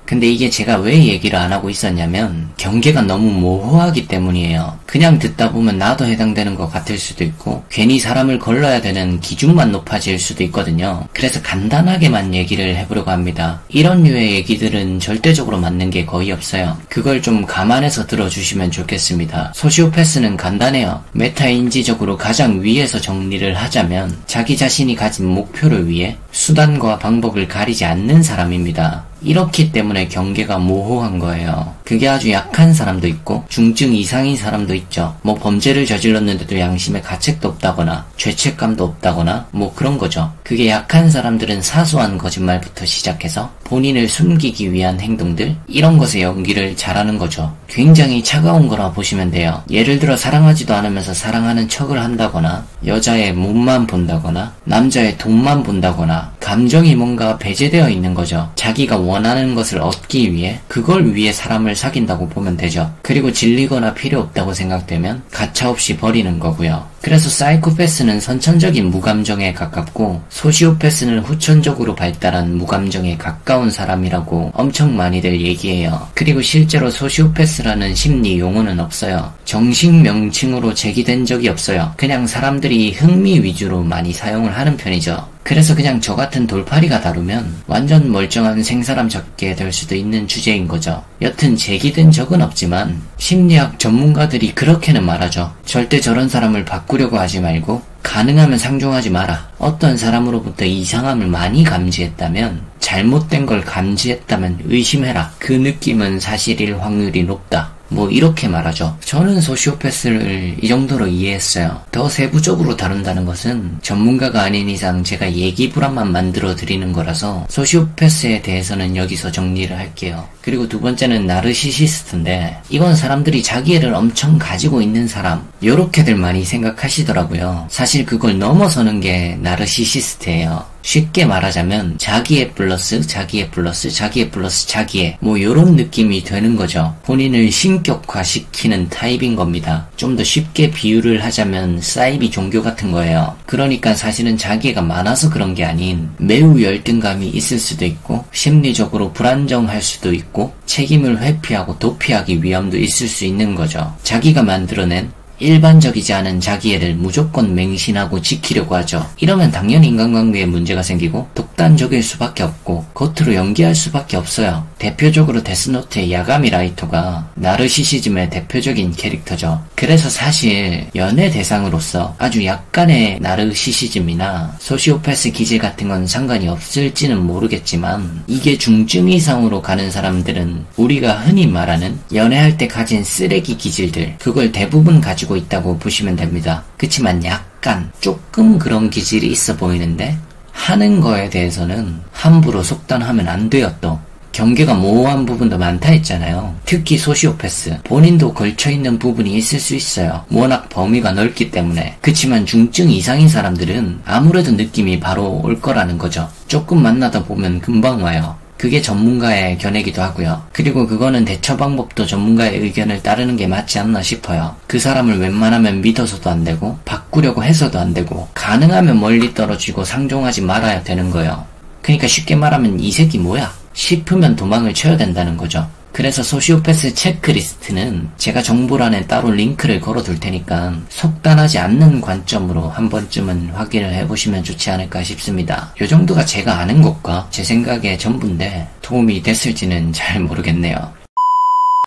근데 이게 제가 왜 얘기를 안 하고 있었냐면 경계가 너무 모호하기 때문이에요. 그냥 듣다 보면 나도 해당되는 것 같을 수도 있고 괜히 사람을 걸러야 되는 기준만 높아질 수도 있거든요. 그래서 간단하게만 얘기를 해보려고 합니다. 이런 류의 얘기들은 절대적으로 맞는 게 거의 없어요. 그걸 좀 감안해서 들어주시면 좋겠습니다. 소시오패스는 간단해요. 메타인지적으로 가장 위에서 정리를 하자면 자기 자신이 가진 목표를 위해 수단과 방법을 가리지 않는 사람입니다. 이렇기 때문에 경계가 모호한 거예요. 그게 아주 약한 사람도 있고 중증 이상인 사람도 있죠. 뭐 범죄를 저질렀는데도 양심에 가책도 없다거나 죄책감도 없다거나 뭐 그런 거죠. 그게 약한 사람들은 사소한 거짓말부터 시작해서 본인을 숨기기 위한 행동들, 이런 것에 연기를 잘하는 거죠. 굉장히 차가운 거라 보시면 돼요. 예를 들어 사랑하지도 않으면서 사랑하는 척을 한다거나 여자의 몸만 본다거나 남자의 돈만 본다거나 감정이 뭔가 배제되어 있는 거죠. 자기가 원하는 것을 얻기 위해 그걸 위해 사람을 사귄다고 보면 되죠. 그리고 질리거나 필요 없다고 생각되면 가차없이 버리는 거고요. 그래서 사이코패스는 선천적인 무감정에 가깝고 소시오패스는 후천적으로 발달한 무감정에 가까운 사람이라고 엄청 많이들 얘기해요. 그리고 실제로 소시오패스라는 심리 용어는 없어요. 정식 명칭으로 제기된 적이 없어요. 그냥 사람들이 흥미 위주로 많이 사용을 하는 편이죠. 그래서 그냥 저 같은 돌팔이가 다루면 완전 멀쩡한 생사람 잡게 될 수도 있는 주제인 거죠. 여튼 제기된 적은 없지만 심리학 전문가들이 그렇게는 말하죠. 절대 저런 사람을 바꾸려고 하지 말고 가능하면 상종하지 마라. 어떤 사람으로부터 이상함을 많이 감지했다면, 잘못된 걸 감지했다면 의심해라. 그 느낌은 사실일 확률이 높다. 뭐 이렇게 말하죠. 저는 소시오패스를 이 정도로 이해했어요. 더 세부적으로 다룬다는 것은 전문가가 아닌 이상 제가 얘기 불안만 만들어 드리는 거라서 소시오패스에 대해서는 여기서 정리를 할게요. 그리고 두 번째는 나르시시스트인데, 이건 사람들이 자기애를 엄청 가지고 있는 사람, 요렇게들 많이 생각하시더라고요. 사실 그걸 넘어서는 게 나르시시스트예요. 쉽게 말하자면 자기애 플러스 자기애 플러스 자기애 플러스 자기애, 뭐 요런 느낌이 되는 거죠. 본인을 신격화시키는 타입인 겁니다. 좀 더 쉽게 비유를 하자면 사이비 종교 같은 거예요. 그러니까 사실은 자기애가 많아서 그런 게 아닌 매우 열등감이 있을 수도 있고 심리적으로 불안정할 수도 있고 책임을 회피하고 도피하기 위험도 있을 수 있는 거죠. 자기가 만들어낸 일반적이지 않은 자기애를 무조건 맹신하고 지키려고 하죠. 이러면 당연히 인간관계에 문제가 생기고 독단적일 수밖에 없고 겉으로 연기할 수밖에 없어요. 대표적으로 데스노트의 야가미 라이터가 나르시시즘의 대표적인 캐릭터죠. 그래서 사실 연애 대상으로서 아주 약간의 나르시시즘이나 소시오패스 기질 같은 건 상관이 없을지는 모르겠지만, 이게 중증 이상으로 가는 사람들은 우리가 흔히 말하는 연애할 때 가진 쓰레기 기질들, 그걸 대부분 가지고 있다고 보시면 됩니다. 그치만 약간 조금 그런 기질이 있어 보이는데 하는 거에 대해서는 함부로 속단하면 안 돼요. 또 경계가 모호한 부분도 많다 했잖아요. 특히 소시오패스 본인도 걸쳐있는 부분이 있을 수 있어요. 워낙 범위가 넓기 때문에. 그치만 중증 이상인 사람들은 아무래도 느낌이 바로 올 거라는 거죠. 조금 만나다 보면 금방 와요. 그게 전문가의 견해기도 하고요. 그리고 그거는 대처 방법도 전문가의 의견을 따르는 게 맞지 않나 싶어요. 그 사람을 웬만하면 믿어서도 안 되고 바꾸려고 해서도 안 되고 가능하면 멀리 떨어지고 상종하지 말아야 되는 거예요. 그러니까 쉽게 말하면 이 새끼 뭐야? 싶으면 도망을 쳐야 된다는 거죠. 그래서 소시오패스 체크리스트는 제가 정보란에 따로 링크를 걸어둘 테니까 속단하지 않는 관점으로 한 번쯤은 확인을 해보시면 좋지 않을까 싶습니다. 요 정도가 제가 아는 것과 제 생각의 전부인데 도움이 됐을지는 잘 모르겠네요.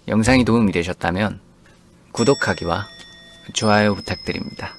영상이 도움이 되셨다면 구독하기와 좋아요 부탁드립니다.